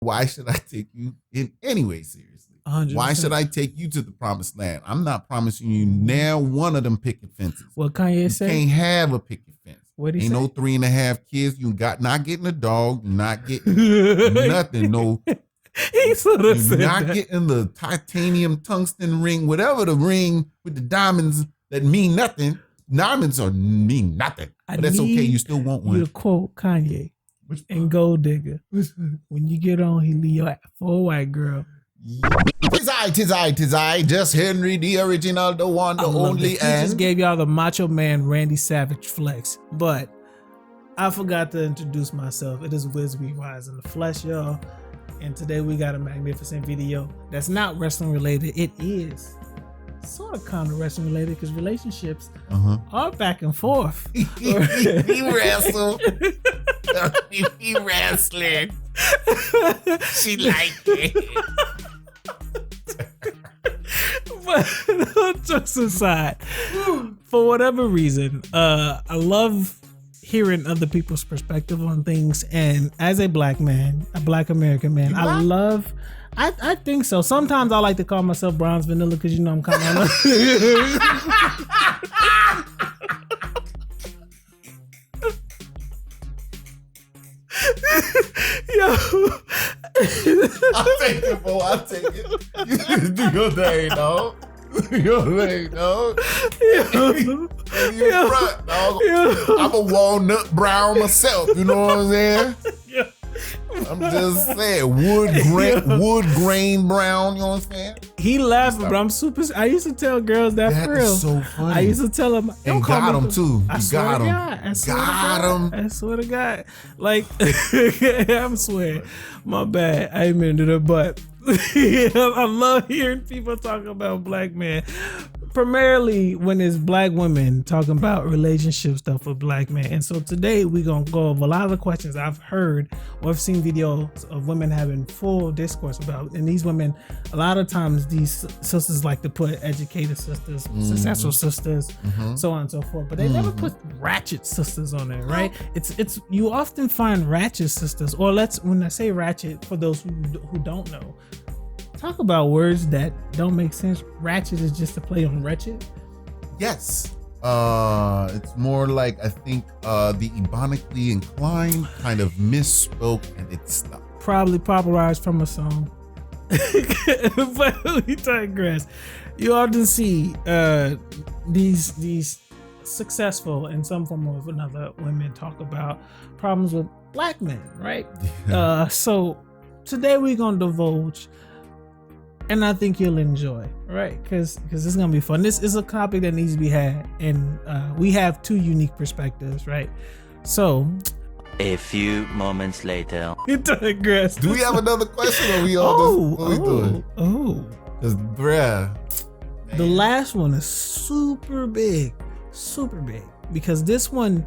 Why should I take you in any way seriously? 100%. Why should I take you to the promised land? I'm not promising you now one of them picket fences. What Kanye You say? can't have a picket fence. What he Ain't say? no 3.5 kids. You got not getting a dog. You're not getting nothing. No, He sort of you're said not that. getting the titanium tungsten ring, whatever the ring with the diamonds that mean nothing. Diamonds mean nothing. But that's okay. You still want You one. to quote Kanye Which and Gold Digger. When you get on, he leave you for a white girl. Tis I, just Henry, the original, the one, the only, He just gave y'all the Macho Man Randy Savage flex, but I forgot to introduce myself. It is Wiz We Rise in the Flesh, y'all, and today we got a magnificent video that's not wrestling related. It is sort of kind of wrestling related because relationships are back and forth. he wrestled. He wrestling. She liked it. But jokes aside, for whatever reason, I love hearing other people's perspective on things. And as a black man, a black American man, I think so. Sometimes I like to call myself Bronze Vanilla because you know I'm kind of Yo. I'll take it, boy. I'll take it. Do your thing, dog. Do your thing, dog. You front, dog. I'm a walnut brown myself. You know what I'm saying? I'm just saying, wood grain brown. You know what I'm saying? He laughing, but I'm super. I used to tell girls that for real. Is so funny. I used to tell them, and got him too. I got him. I swear to God. Like, I'm swearing. My bad. I ain't meant to do that, but I love hearing people talk about black men. Primarily when it's black women talking about relationship stuff with black men. And so today we're going to go over a lot of the questions I've heard or I've seen videos of women having full discourse about. And these women, a lot of times these sisters like to put educated sisters, successful sisters, so on and so forth. But they never put ratchet sisters on there, right? It's you often find ratchet sisters, or when I say ratchet, for those who don't know, talk about words that don't make sense. Ratchet is just a play on wretched. Yes. It's more like, I think, the ebonically inclined kind of misspoke and it stuck. Probably popularized from a song. But we digress. You often see these successful in some form or another women talk about problems with black men, right? Yeah. So today we're gonna divulge, and I think you'll enjoy, right? Because it's gonna be fun. This is a topic that needs to be had, and we have two unique perspectives, right? So, a few moments later. You digress. Do we have another question, or we all just what we doing? Cause bruh, the last one is super big, because this one,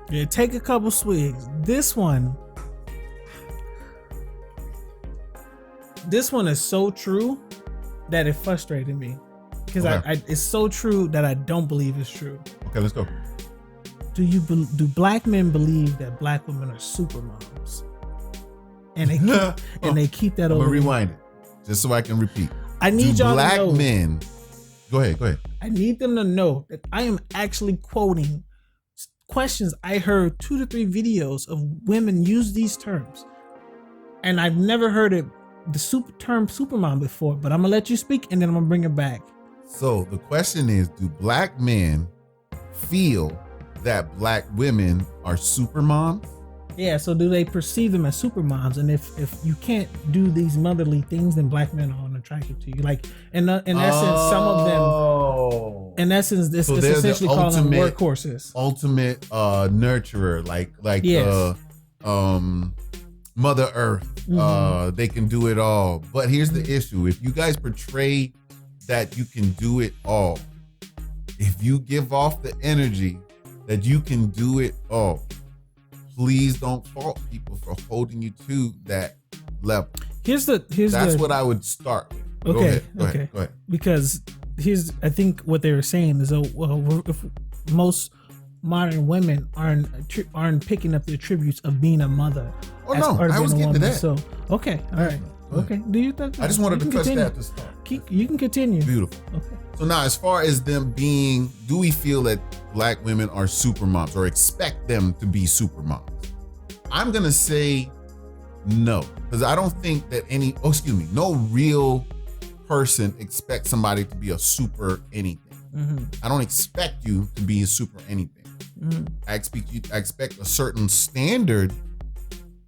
yeah, take a couple swigs. This one is so true that it frustrated me because it's so true that I don't believe it's true. Okay, let's go. Do black men believe that black women are super moms? And they keep that I'm over. gonna rewind it just so I can repeat. I need y'all black to know. Men. Go ahead. I need them to know that I am actually quoting questions I heard 2 to 3 videos of women use these terms, and I've never heard the term supermom before. But I'm gonna let you speak, and then I'm gonna bring it back. So the question is, do black men feel that black women are super moms? Yeah, so do they perceive them as super moms? And if you can't do these motherly things, then black men are unattractive to you. Like in essence, some of them, in essence, it's essentially calling them workhorses. Ultimate nurturer, like yes. Mother Earth. They can do it all. But here's the issue: if you guys portray that you can do it all, if you give off the energy that you can do it all, please don't fault people for holding you to that level. That's what I would start with. Okay, Go ahead. Because I think what they were saying is, if most modern women aren't picking up the attributes of being a mother Oh no, I was getting to that. So okay, all right, okay. Do you think? I just wanted to touch that to start. You can continue. Beautiful. Okay. So now, as far as them being, do we feel that Black women are super moms or expect them to be super moms? I'm gonna say no, because I don't think that no real person expects somebody to be a super anything. I don't expect you to be a super anything. I expect a certain standard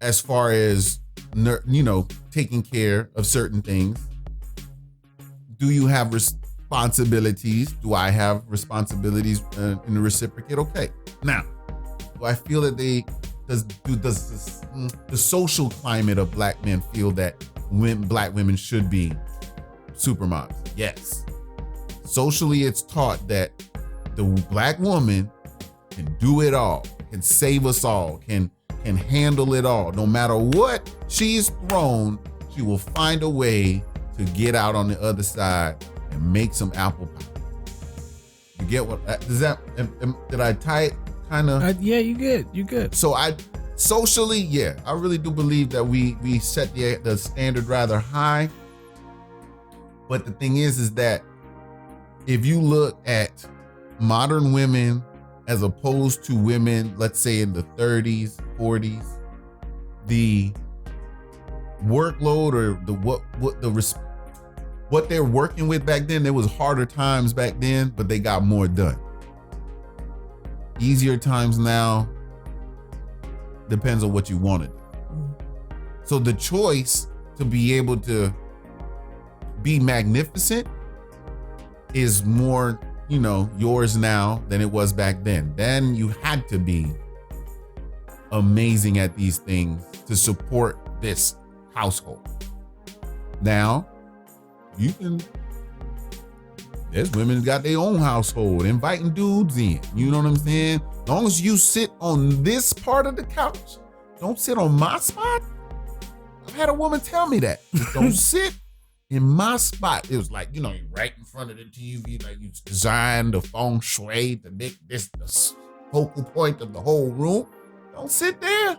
as far as, taking care of certain things. Do you have responsibilities? Do I have responsibilities in the reciprocate? Okay. Now, do I feel that does the social climate of Black men feel that Black women should be supermoms? Yes. Socially, it's taught that the Black woman can do it all, can save us all, can handle it all. No matter what she's thrown, she will find a way to get out on the other side and make some apple pie. You get what? Did I tie it kind of? Yeah, you good. So socially, yeah, I really do believe that we set the standard rather high. But the thing is that if you look at modern women as opposed to women, let's say in the 30s, 40s, the workload or what they're working with back then, there was harder times back then, but they got more done. Easier times now, depends on what you want to do. So the choice to be able to be magnificent is more, yours now than it was back then. Then you had to be amazing at these things to support this household. Now, there's women got their own household, inviting dudes in. You know what I'm saying? As long as you sit on this part of the couch, don't sit on my spot. I've had a woman tell me that. Don't sit in my spot. It was like, you're right in front of the TV, like you designed the feng shui to make this the focal point of the whole room. Don't sit there.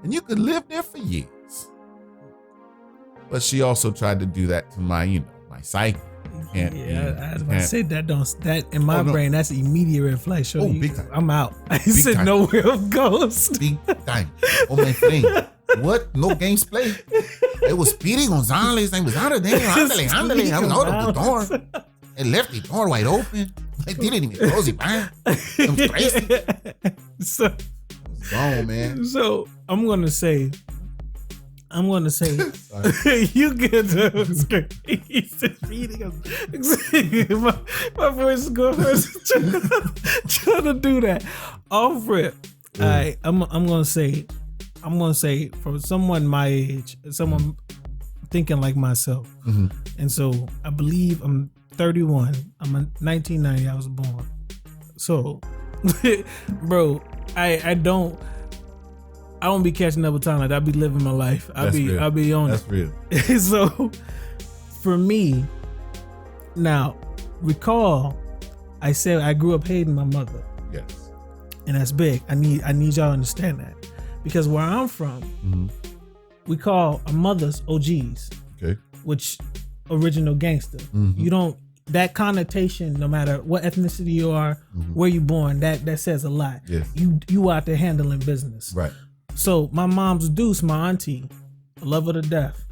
And you could live there for years. But she also tried to do that to my, my psyche. I was about to say that in my brain, that's immediate red flag. Sure, big time. I'm out. I said no real ghost. Big time. Oh my friend. What? No games played. It was Speedy Gonzalez. I was out of there. Handling. I was out of the door. I left the door wide open. I didn't even close it back. I'm crazy. So, gone, man. So I'm gonna say you get the my voice is going first. trying to do that off rip. All right, I'm gonna say for someone my age, someone thinking like myself, and so I believe I'm 31. I'm a 1990. I was born. So, bro, I don't be catching up with time. Like I be living my life. I be on That's it. That's real. So, for me, now recall, I said I grew up hating my mother. Yes. And that's big. I need y'all to understand that. Because where I'm from, we call our mothers OGs. Okay. Which original gangster. You don't, that connotation, no matter what ethnicity you are, where you born, that says a lot. Yes. You out there handling business. Right. So my mom's Deuce, my auntie, I love her to death.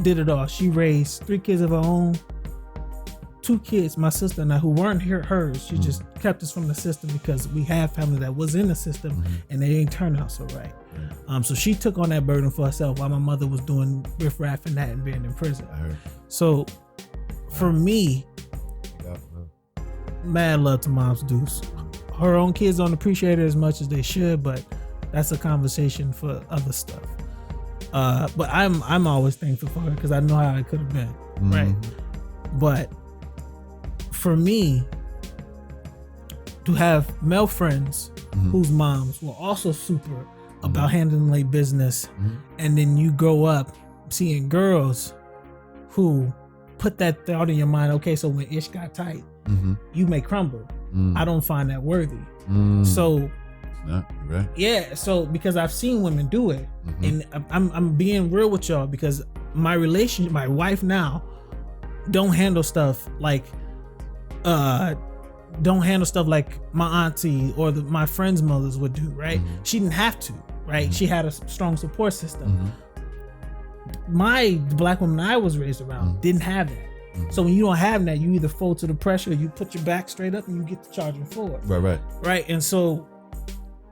Did it all. She raised 3 kids of her own. 2 kids, my sister and I, who weren't hers. She just kept us from the system because we have family that was in the system and they didn't turn out so right. So she took on that burden for herself while my mother was doing riffraff and that and being in prison. So for me, mad love to Mom's Deuce. Her own kids don't appreciate her as much as they should, but that's a conversation for other stuff. But I'm always thankful for her because I know how it could have been, right? But for me, to have male friends whose moms were also super about handling their business, and then you grow up seeing girls who put that thought in your mind, okay, so when ish got tight, you may crumble. I don't find that worthy. So No, you're right. Yeah, so because I've seen women do it, and I'm being real with y'all because my wife now, don't handle stuff like my auntie or my friends' mothers would do. Right? She didn't have to. Right? She had a strong support system. The black woman I was raised around didn't have that. So when you don't have that, you either fold to the pressure, or you put your back straight up, and you get to charging forward. Right. And so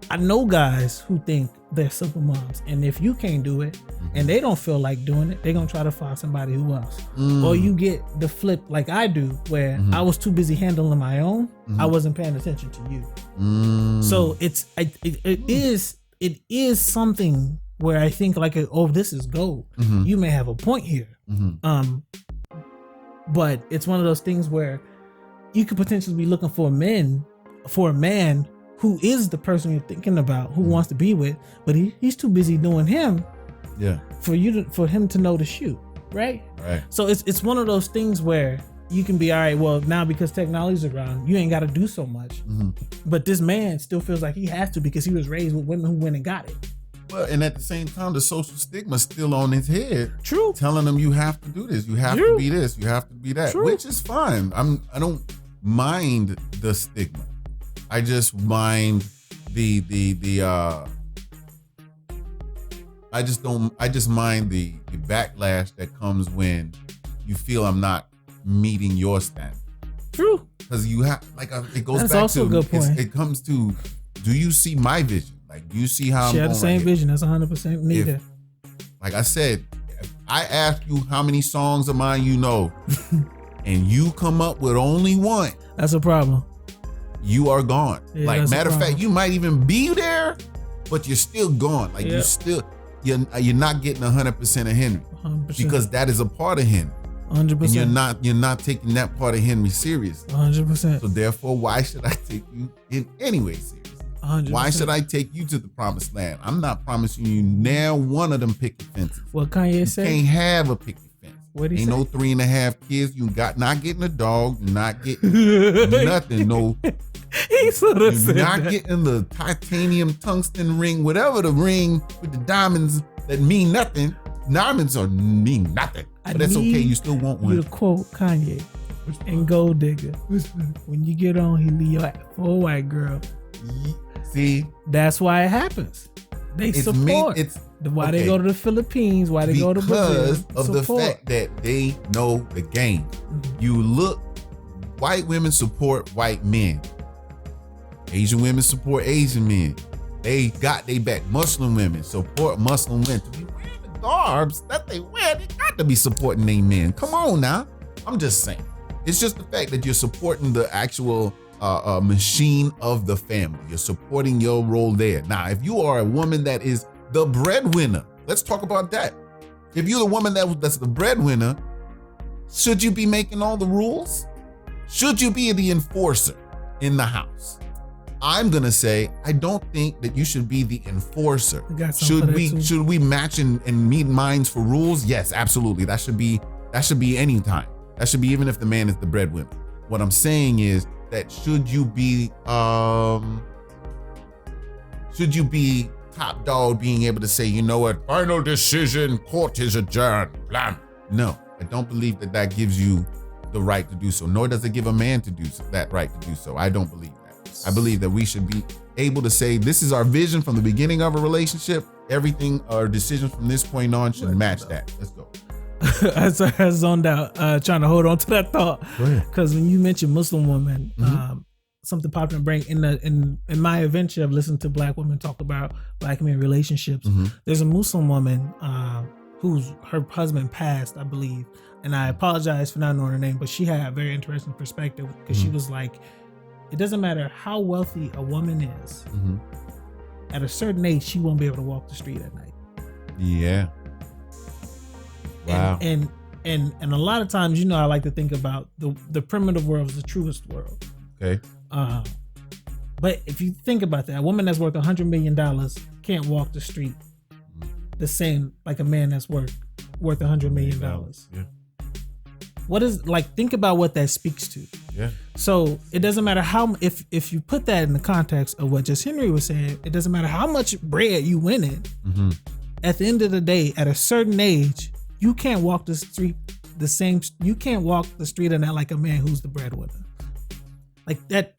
I know guys who think they're super moms, and if you can't do it and they don't feel like doing it, they're gonna try to find somebody who else. Or you get the flip like I do, where I was too busy handling my own, I wasn't paying attention to you. So it is something where I think like, oh, this is gold. You may have a point here, but it's one of those things where you could potentially be looking for a man who is the person you're thinking about, who wants to be with, but he's too busy doing him. Yeah. For him to know to shoot, right? Right. So it's one of those things where you can be all right. Well, now because technology's around, you ain't got to do so much. But this man still feels like he has to because he was raised with women who went and got it. Well, and at the same time, the social stigma's still on his head. True. Telling him you have to do this, you have to be this, you have to be that, which is fine. I don't mind the stigma. I just mind I just mind the backlash that comes when you feel I'm not meeting your standard. True. Because you have it goes That's back also to a good point. It comes to, do you see my vision? Like, do you see how share I'm the going same right vision? That's 100% needed. Like I said, if I ask you how many songs of mine you know, and you come up with only one, that's a problem. You are gone. Yeah, like, matter of fact, you might even be there, but you're still gone. Like, you're not getting 100% of Henry 100%. Because that is a part of Henry. 100%. And you're not taking that part of Henry seriously. 100%. So therefore, why should I take you in any way seriously? 100%. Why should I take you to the promised land? I'm not promising you now one of them picket fences. What Kanye said? You can't have a picket fence. What he Ain't say? no 3.5 kids. You not getting a dog. You're not getting nothing. No. He sort of said You're not that. getting the titanium tungsten ring, whatever the ring with the diamonds that mean nothing. Diamonds mean nothing. But that's okay. You still want one. You to quote Kanye in Gold Digger. When you get on, he leave you for a white girl. See? That's why it happens. They support. Why they go to the Philippines, why they go to Brazil. Because of the fact that they know the game. You look, white women support white men. Asian women support Asian men. They got they back. Muslim women support Muslim women. To be wearing the garbs that they wear, they got to be supporting their men. Come on now. I'm just saying. It's just the fact that you're supporting the actual machine of the family. You're supporting your role there. Now, if you are a woman that is the breadwinner, let's talk about that. If you're the woman that's the breadwinner, should you be making all the rules? Should you be the enforcer in the house? I'm gonna say I don't think that you should be the enforcer. Should we match and meet minds for rules? Yes, absolutely. That should be any time. That should be even if the man is the breadwinner. What I'm saying is that should you be top dog, being able to say, you know what, final decision, court is adjourned. Blam. No, I don't believe that gives you the right to do so, nor does it give a man to do so, that right to do so. I don't believe that. I believe that we should be able to say, this is our vision from the beginning of a relationship. Everything, our decisions from this point on should match that. Let's go. I zoned out, trying to hold on to that thought. Because when you mentioned Muslim women, something popped in my brain. In my adventure of listening to black women talk about black men relationships, there's a Muslim woman her husband passed, I believe. And I apologize for not knowing her name, but she had a very interesting perspective because she was like, it doesn't matter how wealthy a woman is. At a certain age, she won't be able to walk the street at night. Yeah. Wow. And a lot of times, I like to think about the primitive world is the truest world. Okay. But if you think about that, a woman that's worth $100 million can't walk the street the same like a man that's worth $100 million. Yeah. What is, like, think about what that speaks to. Yeah. So it doesn't matter how, if you put that in the context of what just Henry was saying, it doesn't matter how much bread you win in. Mm-hmm. At the end of the day, at a certain age, you can't walk the street you can't walk the street and act like a man who's the breadwinner. Like that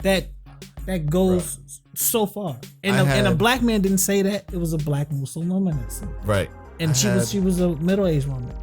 goes so far. And a black man didn't say that. It was a black Muslim woman that said it. Right. And she was a middle-aged woman.